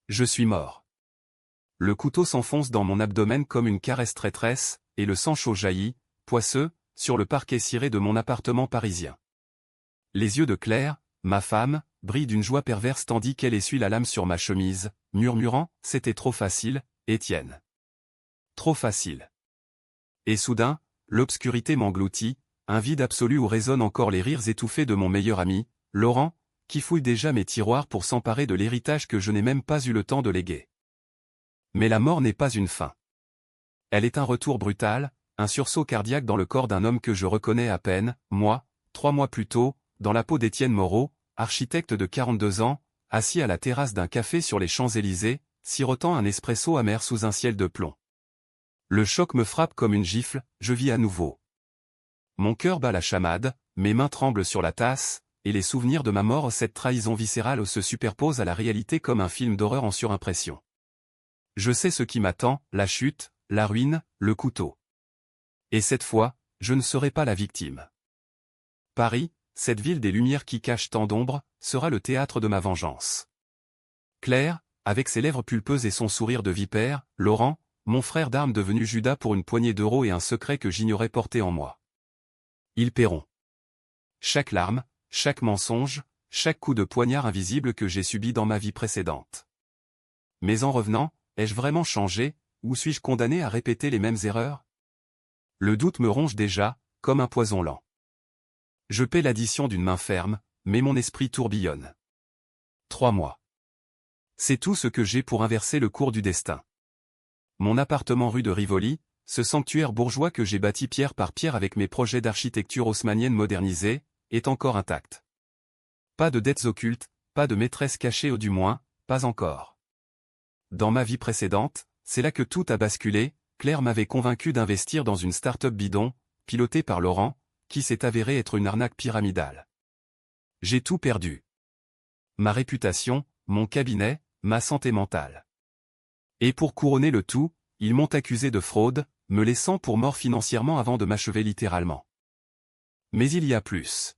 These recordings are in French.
Je suis mort. Le couteau s'enfonce dans mon abdomen comme une caresse traîtresse, et le sang chaud jaillit, poisseux, sur le parquet ciré de mon appartement parisien. Les yeux de Claire, ma femme, brillent d'une joie perverse tandis qu'elle essuie la lame sur ma chemise, murmurant « C'était trop facile, Étienne. Trop facile. » Et soudain, l'obscurité m'engloutit, un vide absolu où résonnent encore les rires étouffés de mon meilleur ami, Laurent, qui fouille déjà mes tiroirs pour s'emparer de l'héritage que je n'ai même pas eu le temps de léguer. Mais la mort n'est pas une fin. Elle est un retour brutal, un sursaut cardiaque dans le corps d'un homme que je reconnais à peine, moi, 3 mois plus tôt, dans la peau d'Étienne Moreau, architecte de 42 ans, assis à la terrasse d'un café sur les Champs-Élysées, sirotant un espresso amer sous un ciel de plomb. Le choc me frappe comme une gifle, je vis à nouveau. Mon cœur bat la chamade, mes mains tremblent sur la tasse, et les souvenirs de ma mort, cette trahison viscérale se superposent à la réalité comme un film d'horreur en surimpression. Je sais ce qui m'attend, la chute, la ruine, le couteau. Et cette fois, je ne serai pas la victime. Paris, cette ville des lumières qui cache tant d'ombre, sera le théâtre de ma vengeance. Claire, avec ses lèvres pulpeuses et son sourire de vipère, Laurent, mon frère d'armes devenu Judas pour une poignée d'euros et un secret que j'ignorais porter en moi. Ils paieront. Chaque larme, chaque mensonge, chaque coup de poignard invisible que j'ai subi dans ma vie précédente. Mais en revenant, ai-je vraiment changé, ou suis-je condamné à répéter les mêmes erreurs? Le doute me ronge déjà, comme un poison lent. Je paie l'addition d'une main ferme, mais mon esprit tourbillonne. 3 mois. C'est tout ce que j'ai pour inverser le cours du destin. Mon appartement rue de Rivoli, ce sanctuaire bourgeois que j'ai bâti pierre par pierre avec mes projets d'architecture haussmannienne modernisée, est encore intact. Pas de dettes occultes, pas de maîtresse cachée ou du moins, pas encore. Dans ma vie précédente, c'est là que tout a basculé. Claire m'avait convaincu d'investir dans une start-up bidon, pilotée par Laurent, qui s'est avérée être une arnaque pyramidale. J'ai tout perdu. Ma réputation, mon cabinet, ma santé mentale. Et pour couronner le tout, ils m'ont accusé de fraude, me laissant pour mort financièrement avant de m'achever littéralement. Mais il y a plus.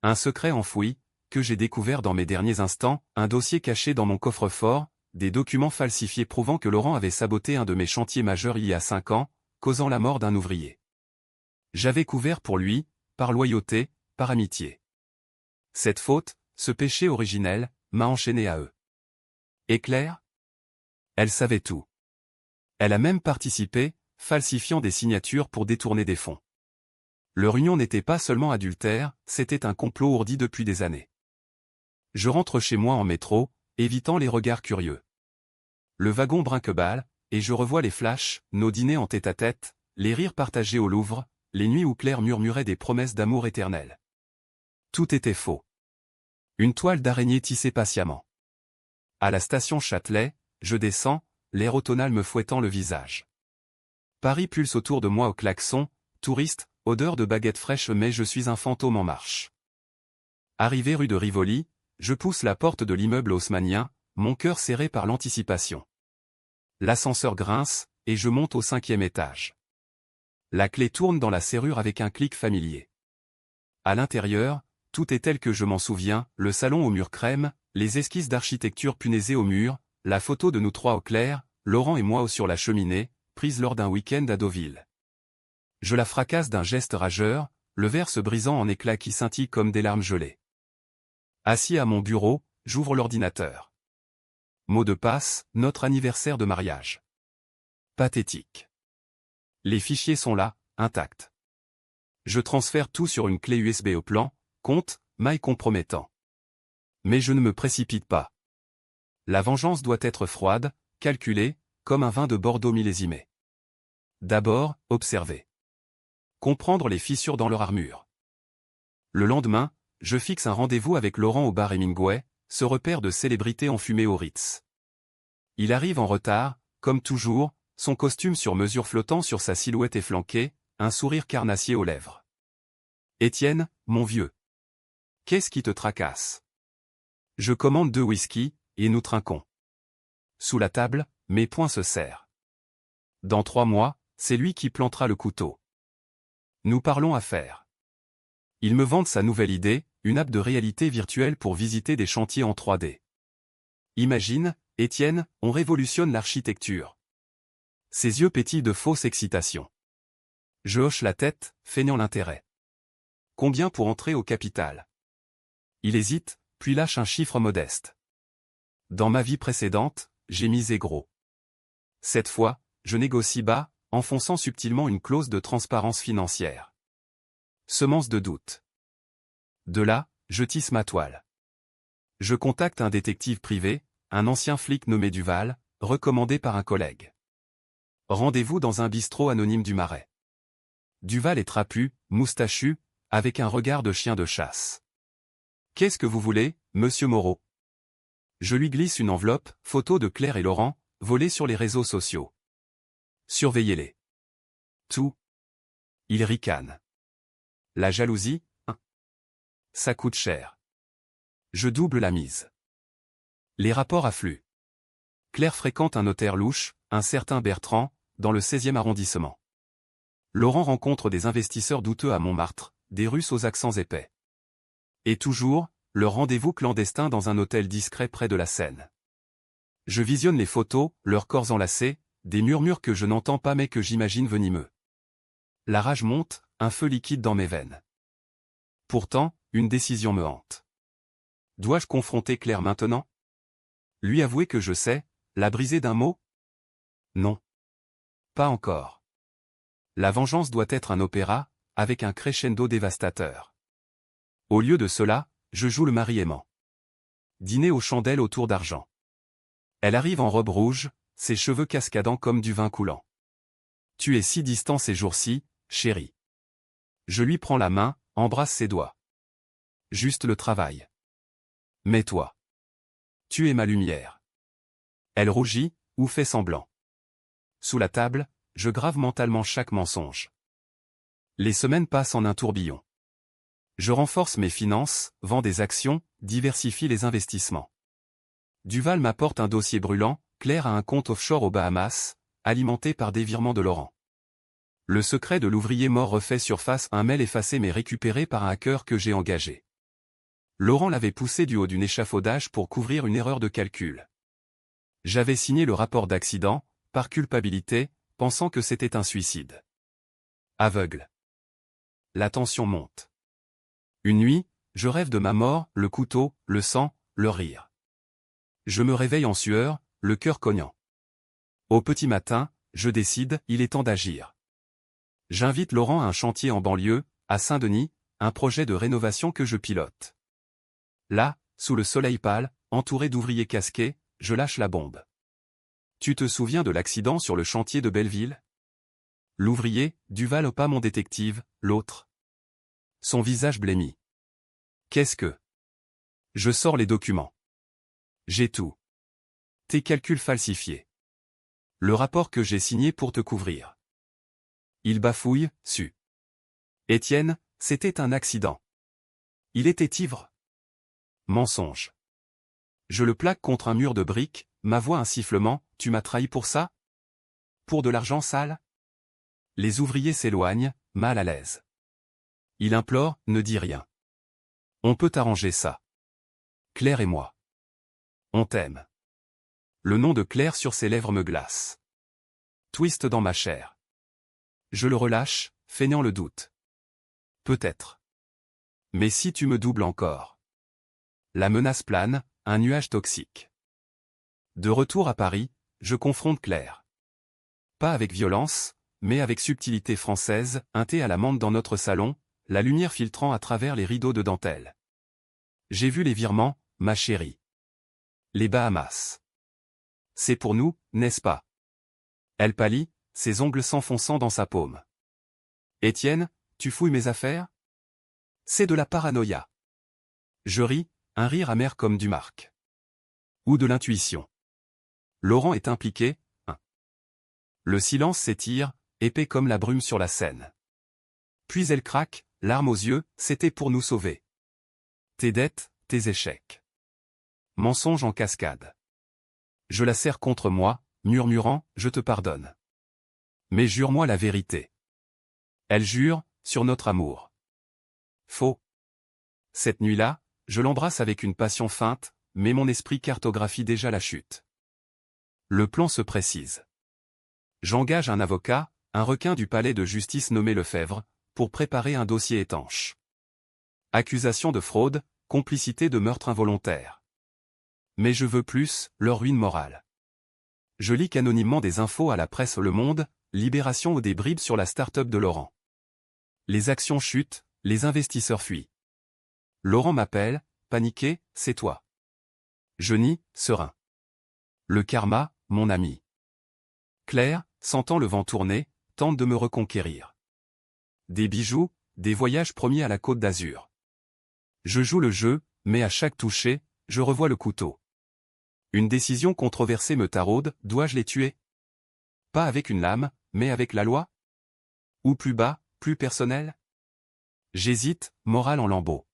Un secret enfoui, que j'ai découvert dans mes derniers instants, un dossier caché dans mon coffre-fort, des documents falsifiés prouvant que Laurent avait saboté un de mes chantiers majeurs il y a 5 ans, causant la mort d'un ouvrier. J'avais couvert pour lui, par loyauté, par amitié. Cette faute, ce péché originel, m'a enchaîné à eux. Et Claire? Elle savait tout. Elle a même participé, falsifiant des signatures pour détourner des fonds. Leur union n'était pas seulement adultère, c'était un complot ourdi depuis des années. Je rentre chez moi en métro, évitant les regards curieux. Le wagon brinque-balle, et je revois les flashs, nos dîners en tête-à-tête, les rires partagés au Louvre, les nuits où Claire murmurait des promesses d'amour éternel. Tout était faux. Une toile d'araignée tissée patiemment. À la station Châtelet, je descends, l'air automnal me fouettant le visage. Paris pulse autour de moi au klaxon, touriste, odeur de baguettes fraîches mais je suis un fantôme en marche. Arrivé rue de Rivoli, je pousse la porte de l'immeuble haussmannien, mon cœur serré par l'anticipation. L'ascenseur grince, et je monte au 5e étage. La clé tourne dans la serrure avec un clic familier. À l'intérieur, tout est tel que je m'en souviens, le salon aux murs crème, les esquisses d'architecture punaisées au mur, la photo de nous 3 au clair, Laurent et moi sur la cheminée, prise lors d'un week-end à Deauville. Je la fracasse d'un geste rageur, le verre se brisant en éclats qui scintillent comme des larmes gelées. Assis à mon bureau, j'ouvre l'ordinateur. Mot de passe, notre anniversaire de mariage. Pathétique. Les fichiers sont là, intacts. Je transfère tout sur une clé USB au plan, compte, maille compromettant. Mais je ne me précipite pas. La vengeance doit être froide, calculée, comme un vin de Bordeaux millésimé. D'abord, observer. Comprendre les fissures dans leur armure. Le lendemain, je fixe un rendez-vous avec Laurent au bar Hemingway, ce repère de célébrité enfumée au Ritz. Il arrive en retard, comme toujours, son costume sur mesure flottant sur sa silhouette efflanquée, un sourire carnassier aux lèvres. Étienne, mon vieux. Qu'est-ce qui te tracasse? Je commande 2 whisky, et nous trinquons. Sous la table, mes poings se serrent. Dans 3 mois, c'est lui qui plantera le couteau. Nous parlons affaires. Il me vante sa nouvelle idée, une app de réalité virtuelle pour visiter des chantiers en 3D. Imagine, Étienne, on révolutionne l'architecture. Ses yeux pétillent de fausse excitation. Je hoche la tête, feignant l'intérêt. Combien pour entrer au capital? Il hésite, puis lâche un chiffre modeste. Dans ma vie précédente, j'ai misé gros. Cette fois, je négocie bas, enfonçant subtilement une clause de transparence financière. Semence de doute. De là, je tisse ma toile. Je contacte un détective privé, un ancien flic nommé Duval, recommandé par un collègue. Rendez-vous dans un bistrot anonyme du Marais. Duval est trapu, moustachu, avec un regard de chien de chasse. « Qu'est-ce que vous voulez, monsieur Moreau ?» Je lui glisse une enveloppe, photo de Claire et Laurent, volée sur les réseaux sociaux. Surveillez-les. Tout. Il ricane. La jalousie, hein. Ça coûte cher. Je double la mise. Les rapports affluent. Claire fréquente un notaire louche, un certain Bertrand, dans le 16e arrondissement. Laurent rencontre des investisseurs douteux à Montmartre, des Russes aux accents épais. Et toujours, le rendez-vous clandestin dans un hôtel discret près de la Seine. Je visionne les photos, leurs corps enlacés, des murmures que je n'entends pas mais que j'imagine venimeux. La rage monte, un feu liquide dans mes veines. Pourtant, une décision me hante. Dois-je confronter Claire maintenant? Lui avouer que je sais, la briser d'un mot? Non. Pas encore. La vengeance doit être un opéra, avec un crescendo dévastateur. Au lieu de cela, je joue le mari aimant. Dîner aux chandelles autour d'argent. Elle arrive en robe rouge, ses cheveux cascadant comme du vin coulant. Tu es si distant ces jours-ci, chérie. Je lui prends la main, embrasse ses doigts. Juste le travail. Mais toi. Tu es ma lumière. Elle rougit, ou fait semblant. Sous la table, je grave mentalement chaque mensonge. Les semaines passent en un tourbillon. Je renforce mes finances, vends des actions, diversifie les investissements. Duval m'apporte un dossier brûlant, Claire a un compte offshore aux Bahamas, alimenté par des virements de Laurent. Le secret de l'ouvrier mort refait surface, un mail effacé mais récupéré par un hacker que j'ai engagé. Laurent l'avait poussé du haut d'un échafaudage pour couvrir une erreur de calcul. J'avais signé le rapport d'accident, par culpabilité, pensant que c'était un suicide. Aveugle. La tension monte. Une nuit, je rêve de ma mort, le couteau, le sang, le rire. Je me réveille en sueur, le cœur cognant. Au petit matin, je décide, il est temps d'agir. J'invite Laurent à un chantier en banlieue, à Saint-Denis, un projet de rénovation que je pilote. Là, sous le soleil pâle, entouré d'ouvriers casqués, je lâche la bombe. Tu te souviens de l'accident sur le chantier de Belleville? L'ouvrier, Duval ou pas mon détective, l'autre. Son visage blêmit. Qu'est-ce que? Je sors les documents. J'ai tout. Tes calculs falsifiés. Le rapport que j'ai signé pour te couvrir. Il bafouille, su. Étienne, c'était un accident. Il était ivre. Mensonge. Je le plaque contre un mur de briques, ma voix un sifflement, tu m'as trahi pour ça? Pour de l'argent sale? Les ouvriers s'éloignent, mal à l'aise. Il implore, ne dis rien. On peut arranger ça. Claire et moi. On t'aime. Le nom de Claire sur ses lèvres me glace. Twist dans ma chair. Je le relâche, feignant le doute. Peut-être. Mais si tu me doubles encore. La menace plane, un nuage toxique. De retour à Paris, je confronte Claire. Pas avec violence, mais avec subtilité française, un thé à la menthe dans notre salon, la lumière filtrant à travers les rideaux de dentelle. J'ai vu les virements, ma chérie. Les Bahamas. C'est pour nous, n'est-ce pas? Elle pâlit, ses ongles s'enfonçant dans sa paume. Étienne, tu fouilles mes affaires? C'est de la paranoïa. Je ris, un rire amer comme du Marc. Ou de l'intuition. Laurent est impliqué, hein. Le silence s'étire, épais comme la brume sur la Seine. Puis elle craque, larmes aux yeux, c'était pour nous sauver. Tes dettes, tes échecs. Mensonge en cascade. Je la serre contre moi, murmurant, je te pardonne. Mais jure-moi la vérité. Elle jure, sur notre amour. Faux. Cette nuit-là, je l'embrasse avec une passion feinte, mais mon esprit cartographie déjà la chute. Le plan se précise. J'engage un avocat, un requin du palais de justice nommé Lefebvre, pour préparer un dossier étanche. Accusation de fraude, complicité de meurtre involontaire. Mais je veux plus, leur ruine morale. Je leak anonymement des infos à la presse Le Monde, Libération ou des bribes sur la start-up de Laurent. Les actions chutent, les investisseurs fuient. Laurent m'appelle, paniqué, c'est toi. Je nie, serein. Le karma, mon ami. Claire, sentant le vent tourner, tente de me reconquérir. Des bijoux, des voyages promis à la Côte d'Azur. Je joue le jeu, mais à chaque toucher, je revois le couteau. Une décision controversée me taraude, dois-je les tuer? Pas avec une lame, mais avec la loi? Ou plus bas, plus personnel? J'hésite, morale en lambeaux.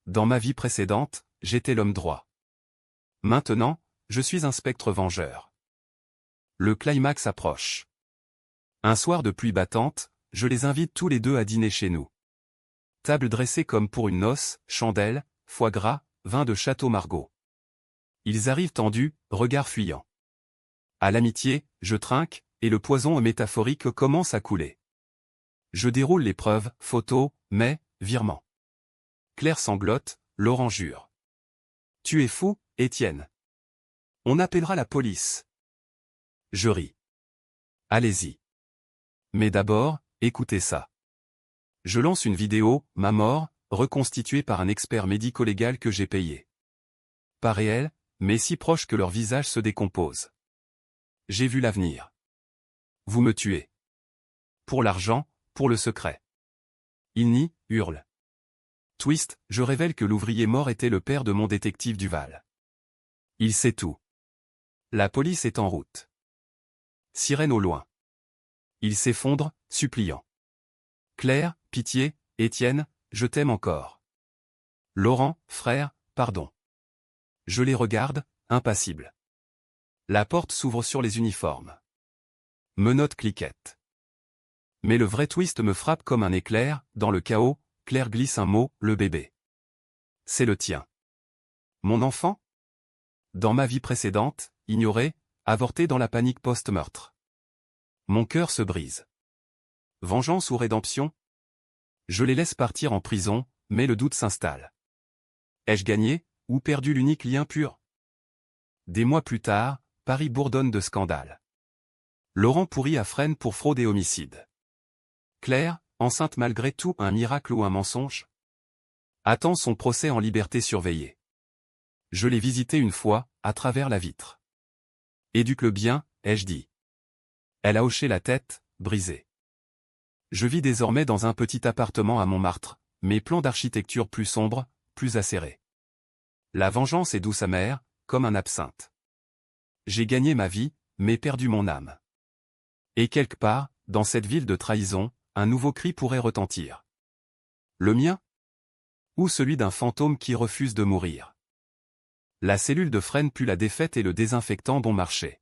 Dans ma vie précédente, j'étais l'homme droit. Maintenant, je suis un spectre vengeur. Le climax approche. Un soir de pluie battante, je les invite tous les deux à dîner chez nous. Table dressée comme pour une noce, chandelles, foie gras, vin de Château Margaux. Ils arrivent tendus, regard fuyant. À l'amitié, je trinque, et le poison métaphorique commence à couler. Je déroule les preuves, photos, mais, virement. Claire sanglote, Laurent jure. Tu es fou, Étienne. On appellera la police. Je ris. Allez-y. Mais d'abord, écoutez ça. Je lance une vidéo, ma mort, reconstituée par un expert médico-légal que j'ai payé. Pas réel, mais si proche que leur visage se décompose. J'ai vu l'avenir. Vous me tuez. Pour l'argent, pour le secret. Il nie, hurle. Twist, je révèle que l'ouvrier mort était le père de mon détective Duval. Il sait tout. La police est en route. Sirène au loin. Il s'effondre, suppliant. Claire, pitié, Étienne, je t'aime encore. Laurent, frère, pardon. Je les regarde, impassible. La porte s'ouvre sur les uniformes. Menottes cliquette. Mais le vrai twist me frappe comme un éclair, dans le chaos, Claire glisse un mot, le bébé. C'est le tien. Mon enfant? Dans ma vie précédente, ignoré, avorté dans la panique post-meurtre. Mon cœur se brise. Vengeance ou rédemption? Je les laisse partir en prison, mais le doute s'installe. Ai-je gagné, ou perdu l'unique lien pur? Des mois plus tard, Paris bourdonne de scandales. Laurent pourrit à Fresnes pour fraude et homicide. Claire, enceinte malgré tout, un miracle ou un mensonge? Attend son procès en liberté surveillée. Je l'ai visité une fois, à travers la vitre. Éduque-le bien, ai-je dit. Elle a hoché la tête, brisée. Je vis désormais dans un petit appartement à Montmartre, mes plans d'architecture plus sombres, plus acérés. La vengeance est douce amère, comme un absinthe. J'ai gagné ma vie, mais perdu mon âme. Et quelque part, dans cette ville de trahison, un nouveau cri pourrait retentir. Le mien? Ou celui d'un fantôme qui refuse de mourir? La cellule de Fresnes pue la défaite et le désinfectant bon marché.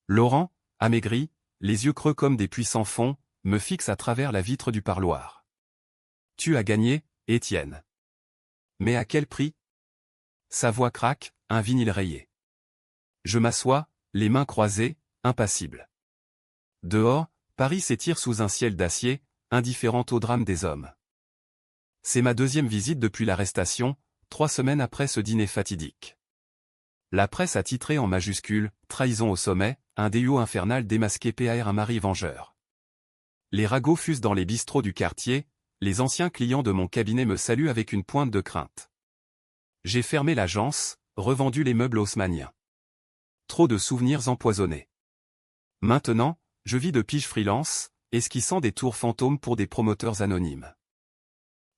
Laurent, amaigri, les yeux creux comme des puits sans fond, me fixe à travers la vitre du parloir. Tu as gagné, Étienne. Mais à quel prix? Sa voix craque, un vinyle rayé. Je m'assois, les mains croisées, impassible. Dehors, Paris s'étire sous un ciel d'acier, indifférent au drame des hommes. C'est ma deuxième visite depuis l'arrestation, 3 semaines après ce dîner fatidique. La presse a titré en majuscule, trahison au sommet, un déo infernal démasqué par un mari vengeur. Les ragots fusent dans les bistrots du quartier, les anciens clients de mon cabinet me saluent avec une pointe de crainte. J'ai fermé l'agence, revendu les meubles haussmanniens. Trop de souvenirs empoisonnés. Maintenant, je vis de pige freelance, esquissant des tours fantômes pour des promoteurs anonymes.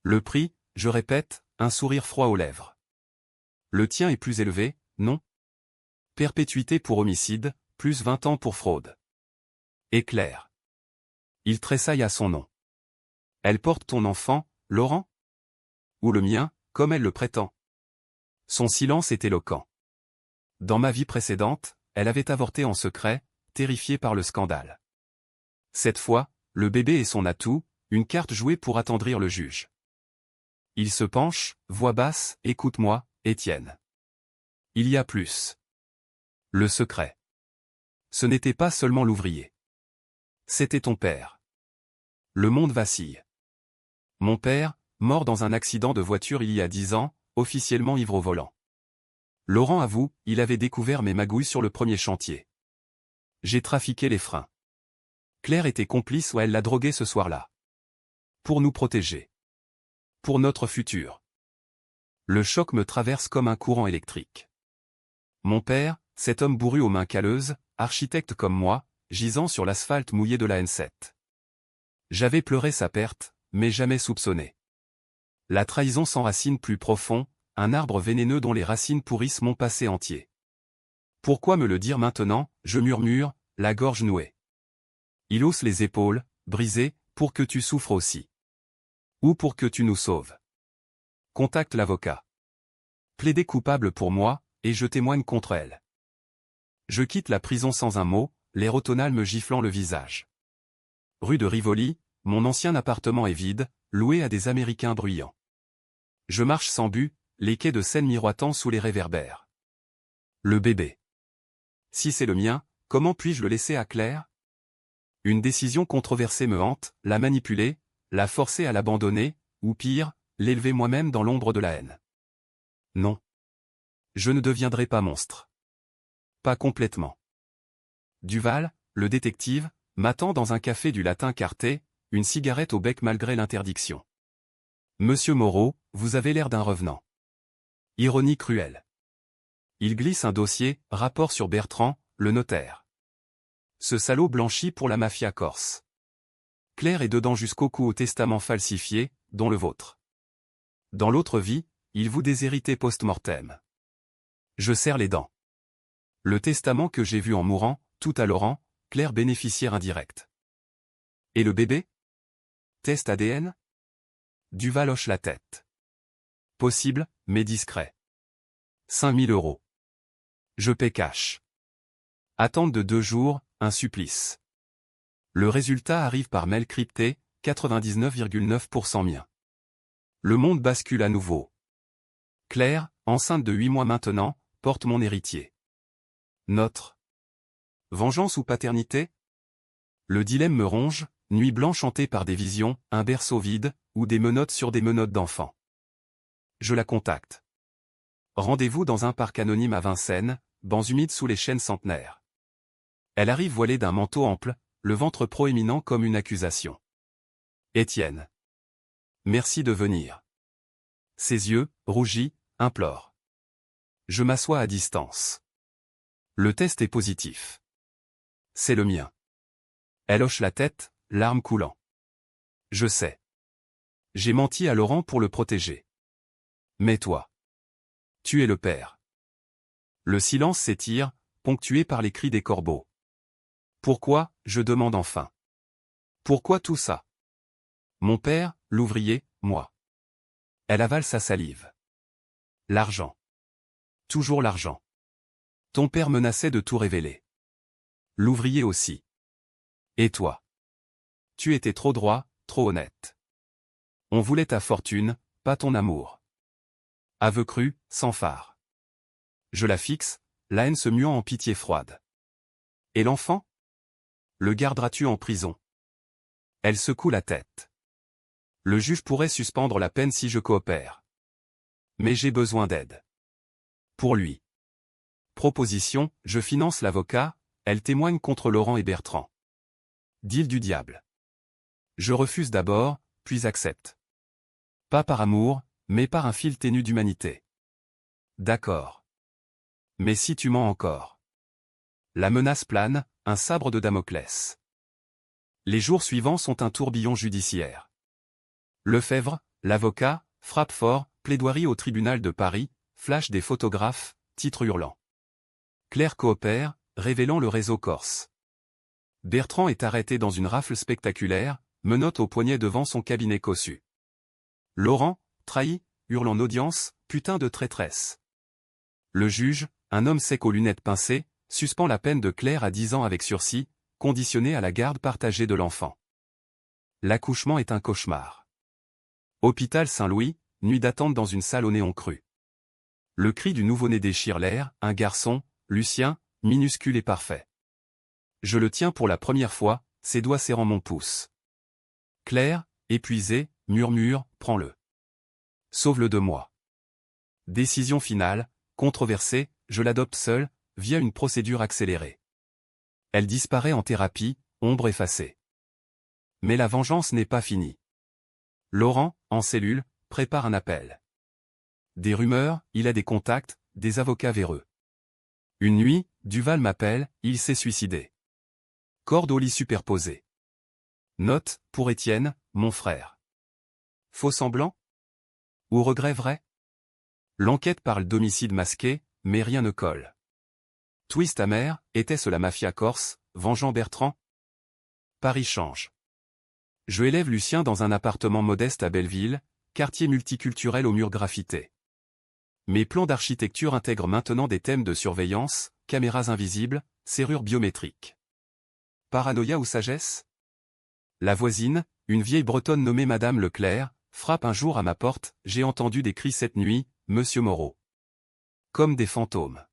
Le prix, je répète, un sourire froid aux lèvres. Le tien est plus élevé, non? Perpétuité pour homicide, plus 20 ans pour fraude. Éclair. Il tressaille à son nom. Elle porte ton enfant, Laurent? Ou le mien, comme elle le prétend? Son silence est éloquent. Dans ma vie précédente, elle avait avorté en secret, terrifiée par le scandale. Cette fois, le bébé est son atout, une carte jouée pour attendrir le juge. Il se penche, voix basse, écoute-moi, Étienne. Il y a plus. Le secret. Ce n'était pas seulement l'ouvrier. C'était ton père. Le monde vacille. Mon père, mort dans un accident de voiture il y a 10 ans, officiellement ivre au volant. Laurent avoue, il avait découvert mes magouilles sur le premier chantier. J'ai trafiqué les freins. Claire était complice ou elle l'a drogué ce soir-là. Pour nous protéger. Pour notre futur. Le choc me traverse comme un courant électrique. Mon père, cet homme bourru aux mains calleuses, architecte comme moi, gisant sur l'asphalte mouillé de la N7. J'avais pleuré sa perte, mais jamais soupçonné. La trahison s'enracine plus profond, un arbre vénéneux dont les racines pourrissent mon passé entier. Pourquoi me le dire maintenant, je murmure, la gorge nouée. Il hausse les épaules, brisé, pour que tu souffres aussi. Ou pour que tu nous sauves. Contacte l'avocat. Plaider coupable pour moi, et je témoigne contre elle. Je quitte la prison sans un mot, l'air automnal me giflant le visage. Rue de Rivoli, mon ancien appartement est vide, loué à des Américains bruyants. Je marche sans but, les quais de Seine miroitant sous les réverbères. Le bébé. Si c'est le mien, comment puis-je le laisser à Claire? Une décision controversée me hante, la manipuler, la forcer à l'abandonner, ou pire, l'élever moi-même dans l'ombre de la haine. Non. Je ne deviendrai pas monstre. Pas complètement. Duval, le détective, m'attend dans un café du Latin Quartier, une cigarette au bec malgré l'interdiction. Monsieur Moreau, vous avez l'air d'un revenant. Ironie cruelle. Il glisse un dossier, rapport sur Bertrand, le notaire. Ce salaud blanchit pour la mafia corse. Claire est dedans jusqu'au cou au testament falsifié, dont le vôtre. Dans l'autre vie, il vous déshéritait post-mortem. Je serre les dents. Le testament que j'ai vu en mourant, tout à Laurent, Claire bénéficiaire indirecte. Et le bébé? Test ADN? Duval hoche la tête. Possible, mais discret. 5 000 €. Je paie cash. Attente de 2 jours, un supplice. Le résultat arrive par mail crypté, 99,9% mien. Le monde bascule à nouveau. Claire, enceinte de 8 mois maintenant, porte mon héritier. Notre vengeance ou paternité? Le dilemme me ronge, nuit blanche hantée par des visions, un berceau vide, ou des menottes sur des menottes d'enfants. Je la contacte. Rendez-vous dans un parc anonyme à Vincennes, bancs humides sous les chênes centenaires. Elle arrive voilée d'un manteau ample, le ventre proéminent comme une accusation. Étienne. Merci de venir. Ses yeux, rougis, implorent. Je m'assois à distance. Le test est positif. C'est le mien. Elle hoche la tête, larmes coulant. Je sais. J'ai menti à Laurent pour le protéger. Mais toi. Tu es le père. Le silence s'étire, ponctué par les cris des corbeaux. Pourquoi, je demande enfin. Pourquoi tout ça? Mon père, l'ouvrier, moi. Elle avale sa salive. L'argent. Toujours l'argent. Ton père menaçait de tout révéler. L'ouvrier aussi. Et toi? Tu étais trop droit, trop honnête. On voulait ta fortune, pas ton amour. Aveu cru, sans phare. Je la fixe, la haine se muant en pitié froide. Et l'enfant? Le garderas-tu en prison? Elle secoue la tête. Le juge pourrait suspendre la peine si je coopère. Mais j'ai besoin d'aide. Pour lui. Proposition, je finance l'avocat, elle témoigne contre Laurent et Bertrand. Deal du diable. Je refuse d'abord, puis accepte. Pas par amour, mais par un fil ténu d'humanité. D'accord. Mais si tu mens encore. La menace plane, un sabre de Damoclès. Les jours suivants sont un tourbillon judiciaire. Lefebvre, l'avocat, frappe fort, plaidoirie au tribunal de Paris, flash des photographes, titre hurlant. Claire coopère, révélant le réseau corse. Bertrand est arrêté dans une rafle spectaculaire, menottes au poignet devant son cabinet cossu. Laurent, trahi, hurle en audience, putain de traîtresse. Le juge, un homme sec aux lunettes pincées, suspend la peine de Claire à 10 ans avec sursis, conditionnée à la garde partagée de l'enfant. L'accouchement est un cauchemar. Hôpital Saint-Louis, nuit d'attente dans une salle au néon cru. Le cri du nouveau-né déchire l'air, un garçon, Lucien, minuscule et parfait. Je le tiens pour la première fois, ses doigts serrant mon pouce. Claire, épuisée, murmure, prends-le. Sauve-le de moi. Décision finale, controversée, je l'adopte seule, via une procédure accélérée. Elle disparaît en thérapie, ombre effacée. Mais la vengeance n'est pas finie. Laurent, en cellule, prépare un appel. Des rumeurs, il a des contacts, des avocats véreux. Une nuit, Duval m'appelle, il s'est suicidé. Corde au lit superposée. Note, pour Étienne, mon frère. Faux semblant? Ou regret vrai? L'enquête parle d'homicide masqué, mais rien ne colle. Twist amer, était-ce la mafia corse, vengeant Bertrand? Paris change. Je élève Lucien dans un appartement modeste à Belleville, quartier multiculturel aux murs graffités. Mes plans d'architecture intègrent maintenant des thèmes de surveillance, caméras invisibles, serrures biométriques. Paranoïa ou sagesse? La voisine, une vieille bretonne nommée Madame Leclerc, frappe un jour à ma porte, j'ai entendu des cris cette nuit, Monsieur Moreau. Comme des fantômes.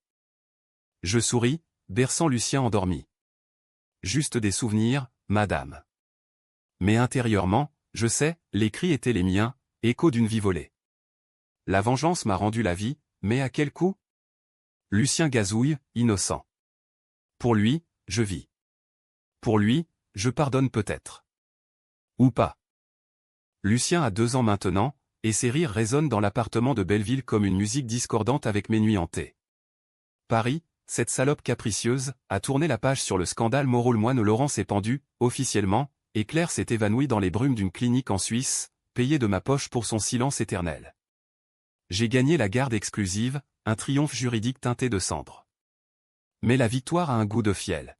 Je souris, berçant Lucien endormi. Juste des souvenirs, madame. Mais intérieurement, je sais, les cris étaient les miens, écho d'une vie volée. La vengeance m'a rendu la vie, mais à quel coût? Lucien gazouille, innocent. Pour lui, je vis. Pour lui, je pardonne peut-être. Ou pas. Lucien a 2 ans maintenant, et ses rires résonnent dans l'appartement de Belleville comme une musique discordante avec mes nuits hantées. Paris, cette salope capricieuse, a tourné la page sur le scandale Moreau. Le moine Laurent s'est pendu, officiellement, et Claire s'est évanouie dans les brumes d'une clinique en Suisse, payée de ma poche pour son silence éternel. J'ai gagné la garde exclusive, un triomphe juridique teinté de cendre. Mais la victoire a un goût de fiel.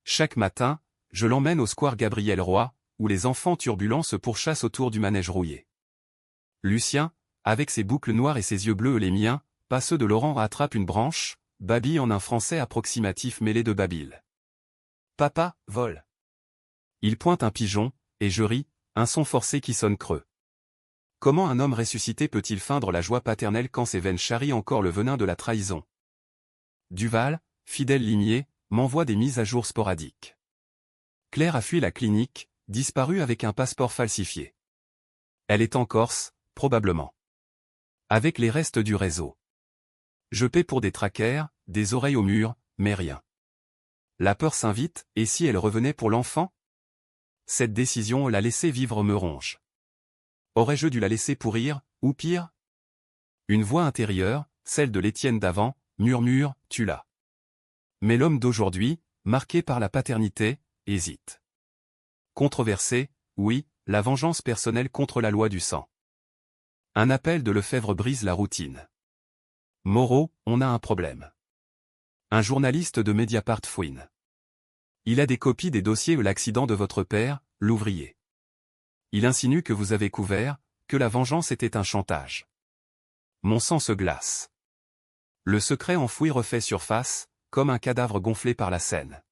Chaque matin, je l'emmène au square Gabriel Roy, où les enfants turbulents se pourchassent autour du manège rouillé. Lucien, avec ses boucles noires et ses yeux bleus les miens, pas ceux de Laurent, attrape une branche, babille en un français approximatif mêlé de babil. Papa, vole. Il pointe un pigeon, et je ris, un son forcé qui sonne creux. Comment un homme ressuscité peut-il feindre la joie paternelle quand ses veines charrient encore le venin de la trahison? Duval, fidèle limier, m'envoie des mises à jour sporadiques. Claire a fui la clinique, disparue avec un passeport falsifié. Elle est en Corse, probablement. Avec les restes du réseau. Je paie pour des trackers, des oreilles au mur, mais rien. La peur s'invite, et si elle revenait pour l'enfant? Cette décision, la laisser vivre, me ronge. Aurais-je dû la laisser pourrir, ou pire? Une voix intérieure, celle de l'Étienne d'avant, murmure, tu l'as. Mais l'homme d'aujourd'hui, marqué par la paternité, hésite. Controversé, oui, la vengeance personnelle contre la loi du sang. Un appel de Lefebvre brise la routine. Moreau, on a un problème. Un journaliste de Mediapart fouine. Il a des copies des dossiers de l'accident de votre père, l'ouvrier. Il insinue que vous avez couvert, que la vengeance était un chantage. Mon sang se glace. Le secret enfoui refait surface, comme un cadavre gonflé par la Seine.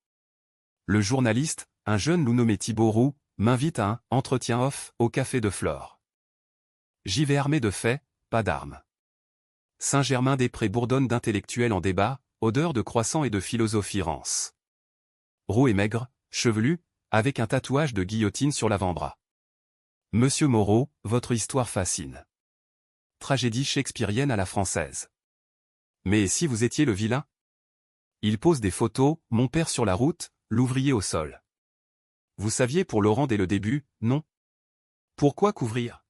Le journaliste, un jeune loup nommé Thibaut Roux, m'invite à un « entretien off » au café de Flore. J'y vais armé de faits, pas d'armes. Saint-Germain-des-Prés bourdonne d'intellectuels en débat, odeur de croissant et de philosophie rance. Roux est maigre, chevelu, avec un tatouage de guillotine sur l'avant-bras. Monsieur Moreau, votre histoire fascine. Tragédie shakespearienne à la française. Mais si vous étiez le vilain? Il pose des photos, mon père sur la route, l'ouvrier au sol. Vous saviez pour Laurent dès le début, non? Pourquoi couvrir?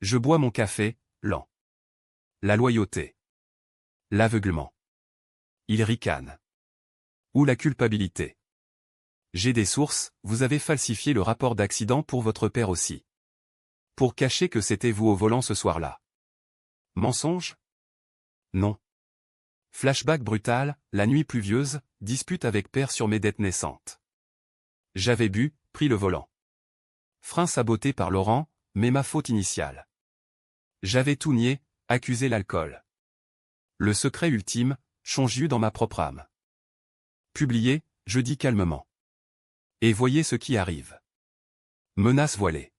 Je bois mon café, lent. La loyauté. L'aveuglement. Il ricane. Ou la culpabilité. J'ai des sources, vous avez falsifié le rapport d'accident pour votre père aussi. Pour cacher que c'était vous au volant ce soir-là. Mensonge? Non. Flashback brutal, la nuit pluvieuse, dispute avec père sur mes dettes naissantes. J'avais bu, pris le volant. Frein saboté par Laurent, mais ma faute initiale. J'avais tout nié, accusé l'alcool. Le secret ultime, chongiu dans ma propre âme. Publié, je dis calmement. Et voyez ce qui arrive. Menace voilée.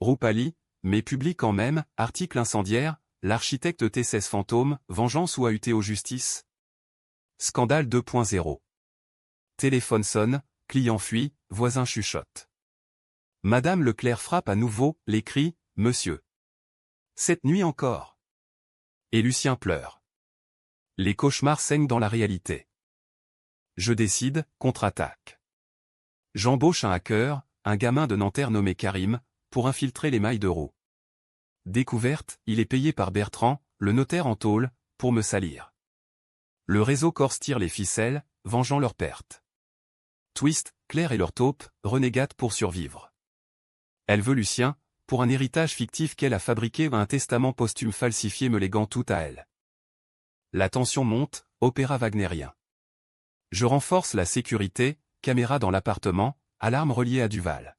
Roupali, mais publie quand même, article incendiaire, l'architecte T16 fantôme, vengeance ou AUT aux justice? Scandale 2.0. Téléphone sonne, client fuit, voisin chuchote. Madame Leclerc frappe à nouveau, les cris, « Monsieur !» Cette nuit encore. Et Lucien pleure. Les cauchemars saignent dans la réalité. Je décide, contre-attaque. J'embauche un hacker, un gamin de Nanterre nommé Karim, pour infiltrer les mailles de Roux. Découverte, il est payé par Bertrand, le notaire en tôle, pour me salir. Le réseau corse tire les ficelles, vengeant leurs pertes. Twist, Claire et leur taupe, renégatent pour survivre. Elle veut Lucien, pour un héritage fictif qu'elle a fabriqué ou un testament posthume falsifié me léguant tout à elle. La tension monte, opéra wagnérien. Je renforce la sécurité, caméra dans l'appartement, alarme reliée à Duval.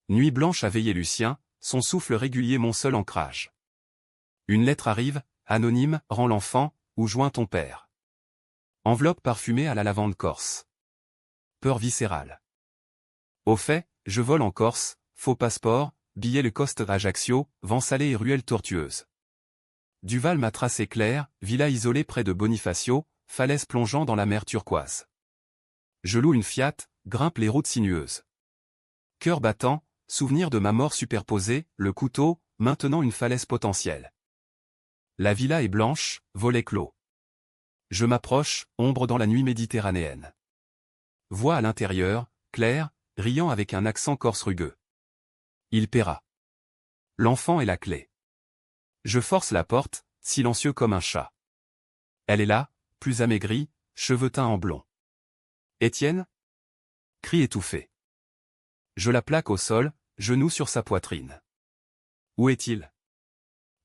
Nuit blanche a veillé Lucien, son souffle régulier mon seul ancrage. Une lettre arrive, anonyme, rend l'enfant, ou joint ton père. Enveloppe parfumée à la lavande corse. Peur viscérale. Au fait, je vole en Corse, faux passeport, billet le coste Ajaccio, vent salé et ruelle tortueuse. Duval m'a tracé clair, villa isolée près de Bonifacio, falaise plongeant dans la mer turquoise. Je loue une Fiat, grimpe les routes sinueuses. Cœur battant, souvenir de ma mort superposée, le couteau, maintenant une falaise potentielle. La villa est blanche, volet clos. Je m'approche, ombre dans la nuit méditerranéenne. Voix à l'intérieur, claire, riant avec un accent corse rugueux. Il paiera. L'enfant est la clé. Je force la porte, silencieux comme un chat. Elle est là, plus amaigrie, cheveux teints en blond. Étienne ? Cri étouffé. Je la plaque au sol, genou sur sa poitrine. Où est-il ?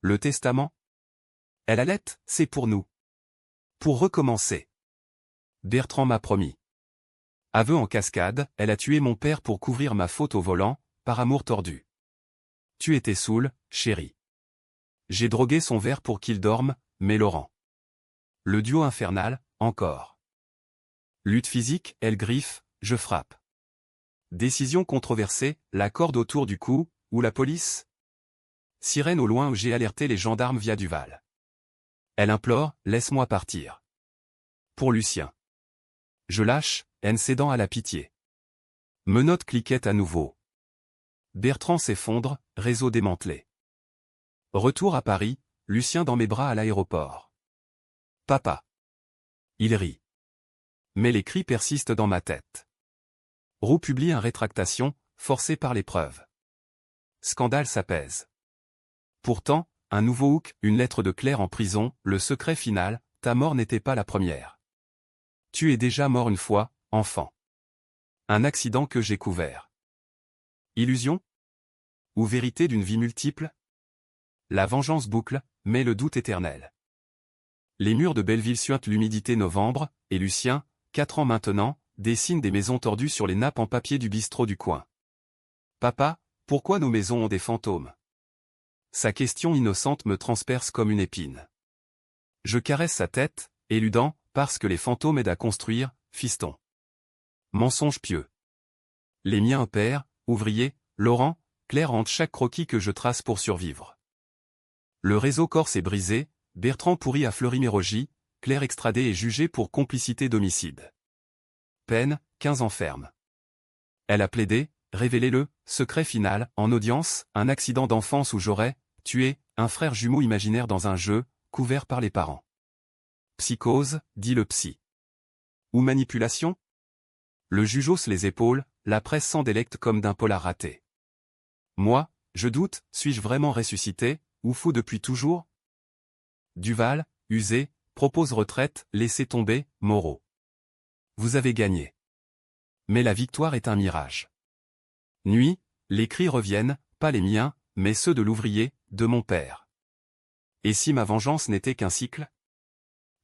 Le testament ? Elle allait, c'est pour nous. Pour recommencer. Bertrand m'a promis. Aveu en cascade, elle a tué mon père pour couvrir ma faute au volant, par amour tordu. Tu étais saoul, chérie. J'ai drogué son verre pour qu'il dorme, mais Laurent. Le duo infernal, encore. Lutte physique, elle griffe, je frappe. Décision controversée, la corde autour du cou, ou la police ? Sirène au loin où j'ai alerté les gendarmes via Duval. Elle implore, laisse-moi partir. Pour Lucien. Je lâche, haine cédant à la pitié. Menottes cliquette à nouveau. Bertrand s'effondre, réseau démantelé. Retour à Paris, Lucien dans mes bras à l'aéroport. Papa. Il rit. Mais les cris persistent dans ma tête. Roux publie un rétractation, forcé par les preuves. Scandale s'apaise. Pourtant, un nouveau hook, une lettre de Claire en prison, le secret final, ta mort n'était pas la première. Tu es déjà mort une fois, enfant. Un accident que j'ai couvert. Illusion ? Ou vérité d'une vie multiple ? La vengeance boucle, mais le doute éternel. Les murs de Belleville suintent l'humidité novembre, et Lucien, 4 ans maintenant, dessine des maisons tordues sur les nappes en papier du bistrot du coin. Papa, pourquoi nos maisons ont des fantômes ? Sa question innocente me transperce comme une épine. Je caresse sa tête, éludant, parce que les fantômes aident à construire, fiston. Mensonge pieux. Les miens père, ouvrier, Laurent, Claire hante chaque croquis que je trace pour survivre. Le réseau corse est brisé, Bertrand pourri à Fleury-Mérogis, Claire extradée et jugée pour complicité d'homicide. Peine, 15 ans ferme. Elle a plaidé, révélez-le, secret final, en audience, un accident d'enfance où j'aurais tué un frère jumeau imaginaire dans un jeu, couvert par les parents. Psychose, dit le psy. Ou manipulation ? Le juge hausse les épaules, la presse s'en délecte comme d'un polar raté. Moi, je doute, suis-je vraiment ressuscité, ou fou depuis toujours ? Duval, usé, propose retraite, laissez tomber, Moreau. Vous avez gagné. Mais la victoire est un mirage. Nuit, les cris reviennent, pas les miens, mais ceux de l'ouvrier, de mon père. Et si ma vengeance n'était qu'un cycle ?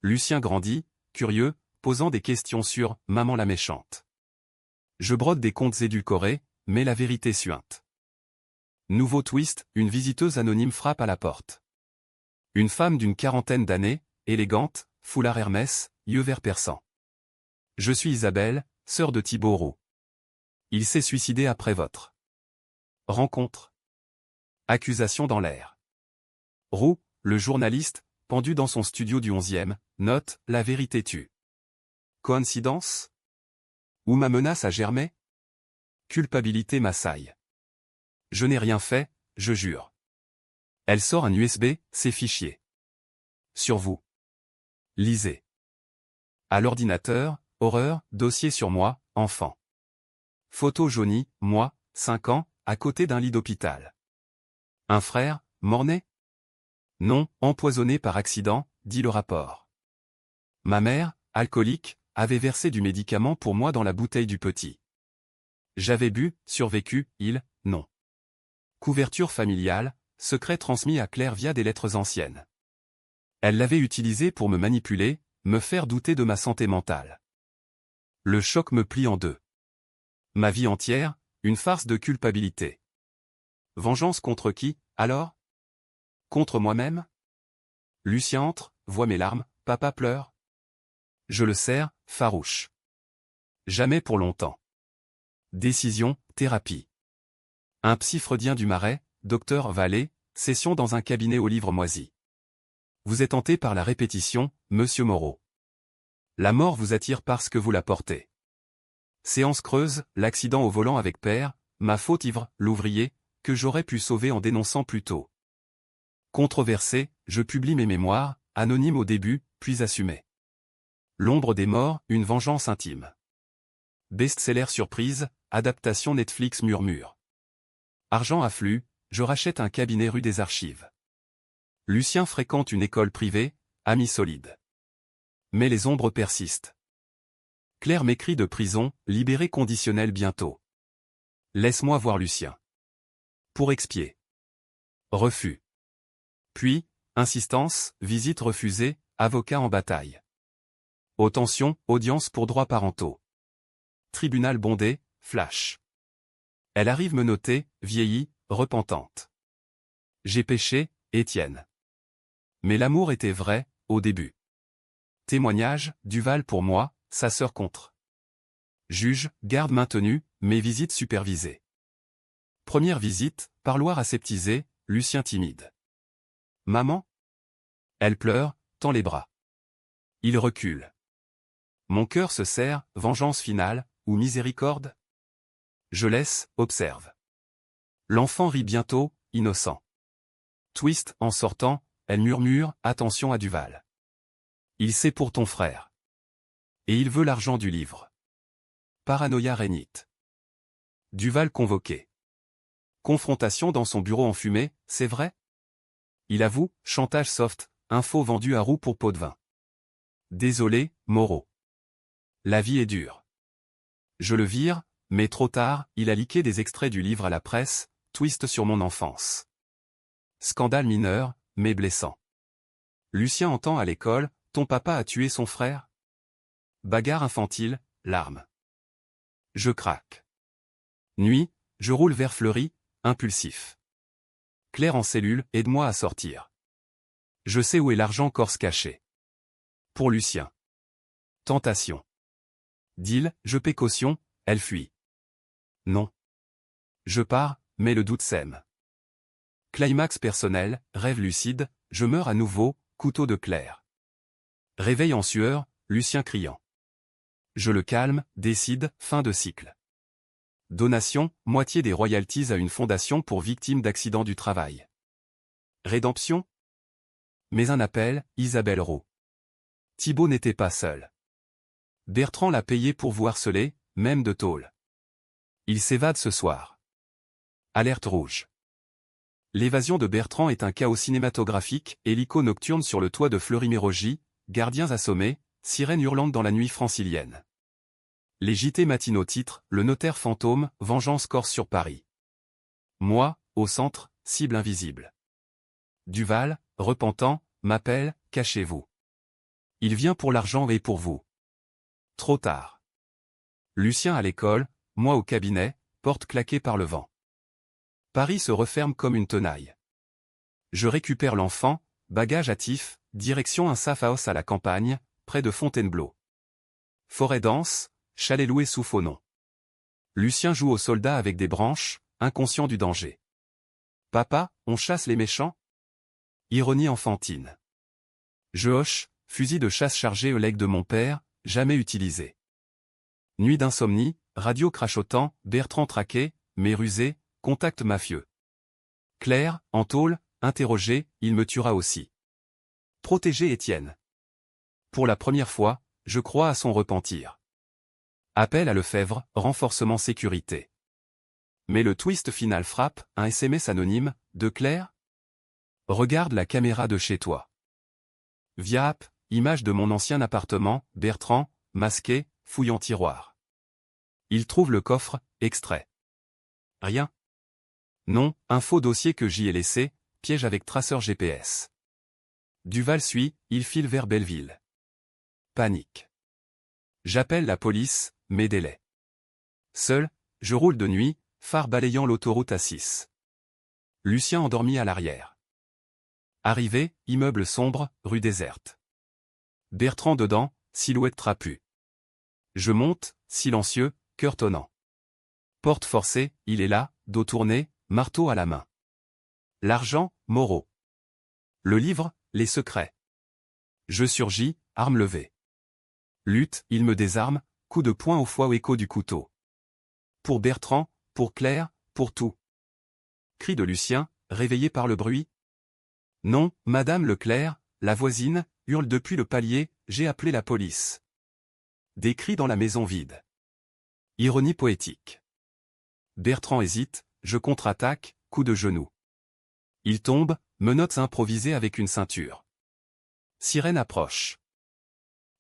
Lucien grandit, curieux, posant des questions sur « Maman la méchante ». Je brode des contes édulcorés, mais la vérité suinte. Nouveau twist, une visiteuse anonyme frappe à la porte. Une femme d'une quarantaine d'années, élégante, foulard Hermès, yeux verts perçants. Je suis Isabelle, sœur de Thibaut Roux. Il s'est suicidé après votre rencontre. Accusation dans l'air. Roux, le journaliste, pendu dans son studio du 11e, note « La vérité tue ». Coïncidence ? Où ma menace a germé? Culpabilité m'assaille. Je n'ai rien fait, je jure. Elle sort un USB, c'est fichier. Sur vous. Lisez. À l'ordinateur, horreur, dossier sur moi, enfant. Photo jaunie, moi, 5 ans, à côté d'un lit d'hôpital. Un frère, mort-né? Non, empoisonné par accident, dit le rapport. Ma mère, alcoolique, avait versé du médicament pour moi dans la bouteille du petit. J'avais bu, survécu, non. Couverture familiale, secret transmis à Claire via des lettres anciennes. Elle l'avait utilisé pour me manipuler, me faire douter de ma santé mentale. Le choc me plie en deux. Ma vie entière, une farce de culpabilité. Vengeance contre qui, alors? Contre moi-même? Lucien entre, voit mes larmes, papa pleure. Je le serre, farouche. Jamais pour longtemps. Décision, thérapie. Un psy freudien du Marais, docteur Vallée, session dans un cabinet aux livres moisis. Vous êtes hanté par la répétition, monsieur Moreau. La mort vous attire parce que vous la portez. Séance creuse, l'accident au volant avec père, ma faute ivre, l'ouvrier, que j'aurais pu sauver en dénonçant plus tôt. Controversé, je publie mes mémoires, anonyme au début, puis assumé. L'ombre des morts, une vengeance intime. Best-seller surprise, adaptation Netflix murmure. Argent afflue, je rachète un cabinet rue des Archives. Lucien fréquente une école privée, ami solide. Mais les ombres persistent. Claire m'écrit de prison, libéré conditionnel bientôt. Laisse-moi voir Lucien. Pour expier. Refus. Puis, insistance, visite refusée, avocat en bataille. Autention, audience pour droits parentaux. Tribunal bondé, flash. Elle arrive me noter, vieillie, repentante. J'ai péché, Étienne. Mais l'amour était vrai, au début. Témoignage, Duval pour moi, sa sœur contre. Juge, garde maintenue, mais visite supervisée. Première visite, parloir aseptisé, Lucien timide. Maman? Elle pleure, tend les bras. Il recule. Mon cœur se serre, vengeance finale, ou miséricorde? Je laisse, observe. L'enfant rit bientôt, innocent. Twist, en sortant, elle murmure, attention à Duval. Il sait pour ton frère. Et il veut l'argent du livre. Paranoïa rénite. Duval convoqué. Confrontation dans son bureau enfumé, c'est vrai? Il avoue, chantage soft, info vendue à roue pour pot de vin. Désolé, Moreau. La vie est dure. Je le vire, mais trop tard, il a leaké des extraits du livre à la presse, twist sur mon enfance. Scandale mineur, mais blessant. Lucien entend à l'école, ton papa a tué son frère? Bagarre infantile, larmes. Je craque. Nuit, je roule vers Fleury, impulsif. Claire en cellule, aide-moi à sortir. Je sais où est l'argent corse caché. Pour Lucien. Tentation. Deal, je paie caution, elle fuit. Non. Je pars, mais le doute sème. Climax personnel, rêve lucide, je meurs à nouveau, couteau de Claire. Réveil en sueur, Lucien criant. Je le calme, décide, fin de cycle. Donation, moitié des royalties à une fondation pour victimes d'accidents du travail. Rédemption? Mais un appel, Isabelle Rowe. Thibaut n'était pas seul. Bertrand l'a payé pour vous harceler, même de tôle. Il s'évade ce soir. Alerte rouge. L'évasion de Bertrand est un chaos cinématographique, hélico nocturne sur le toit de Fleury-Mérogis, gardiens assommés, sirènes hurlantes dans la nuit francilienne. Les JT matinaux titrent, le notaire fantôme, vengeance corse sur Paris. Moi, au centre, cible invisible. Duval, repentant, m'appelle, cachez-vous. Il vient pour l'argent et pour vous. Trop tard. Lucien à l'école, moi au cabinet, porte claquée par le vent. Paris se referme comme une tenaille. Je récupère l'enfant, bagage hâtif, direction un safe house à la campagne, près de Fontainebleau. Forêt dense, chalet loué sous faux nom. Lucien joue au soldat avec des branches, inconscient du danger. Papa, on chasse les méchants? Ironie enfantine. Je hoche, fusil de chasse chargé au legs de mon père, jamais utilisé. Nuit d'insomnie, radio crachotant, Bertrand traqué, mais rusé, contact mafieux. Claire, en tôle, interrogé, il me tuera aussi. Protéger Étienne. Pour la première fois, je crois à son repentir. Appel à Lefebvre, renforcement sécurité. Mais le twist final frappe, un SMS anonyme, de Claire. Regarde la caméra de chez toi. Via app, image de mon ancien appartement, Bertrand, masqué, fouillant tiroir. Il trouve le coffre, extrait. Rien. Non, un faux dossier que j'y ai laissé, piège avec traceur GPS. Duval suit, il file vers Belleville. Panique. J'appelle la police, mais délai. Seul, je roule de nuit, phare balayant l'autoroute A6. Lucien endormi à l'arrière. Arrivé, immeuble sombre, rue déserte. Bertrand dedans, silhouette trapue. Je monte, silencieux, cœur tonnant. Porte forcée, il est là, dos tourné, marteau à la main. L'argent, Moreau. Le livre, les secrets. Je surgis, arme levée. Lutte, il me désarme, coup de poing au foie au écho du couteau. Pour Bertrand, pour Claire, pour tout. Cri de Lucien, réveillé par le bruit. Non, Madame Leclerc, la voisine, hurle depuis le palier, j'ai appelé la police. Des cris dans la maison vide. Ironie poétique. Bertrand hésite, je contre-attaque, coup de genou. Il tombe, menottes improvisées avec une ceinture. Sirène approche.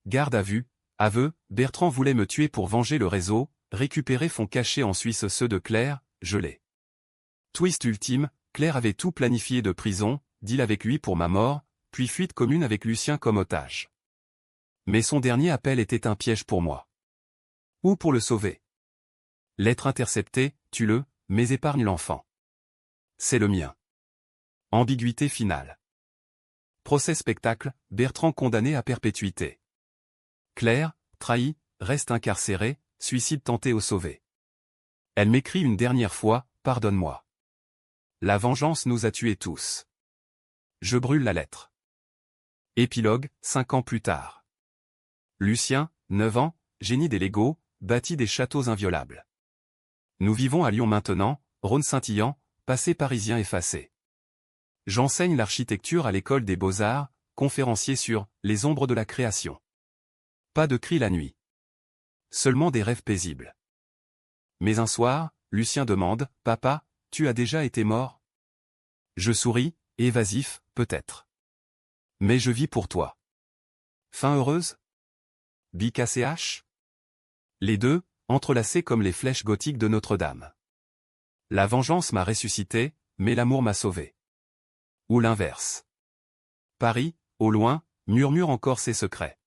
Garde à vue, aveu, Bertrand voulait me tuer pour venger le réseau, récupérer fonds cachés en Suisse ceux de Claire, gelés. Twist ultime, Claire avait tout planifié de prison, deal avec lui pour ma mort, puis fuite commune avec Lucien comme otage. Mais son dernier appel était un piège pour moi. Ou pour le sauver. Lettre interceptée, tue-le, mais épargne l'enfant. C'est le mien. Ambiguïté finale. Procès spectacle, Bertrand condamné à perpétuité. Claire, trahie, reste incarcérée, suicide tenté au sauvé. Elle m'écrit une dernière fois, pardonne-moi. La vengeance nous a tués tous. Je brûle la lettre. Épilogue, 5 ans plus tard. Lucien, 9 ans, génie des Legos, bâtit des châteaux inviolables. Nous vivons à Lyon maintenant, Rhône scintillant, passé parisien effacé. J'enseigne l'architecture à l'école des Beaux-Arts, conférencier sur « Les ombres de la création ». Pas de cris la nuit. Seulement des rêves paisibles. Mais un soir, Lucien demande « Papa, tu as déjà été mort ?» Je souris, évasif, peut-être. Mais je vis pour toi. Fin heureuse? BKCH? Les deux, entrelacés comme les flèches gothiques de Notre-Dame. La vengeance m'a ressuscité, mais l'amour m'a sauvé. Ou l'inverse. Paris, au loin, murmure encore ses secrets.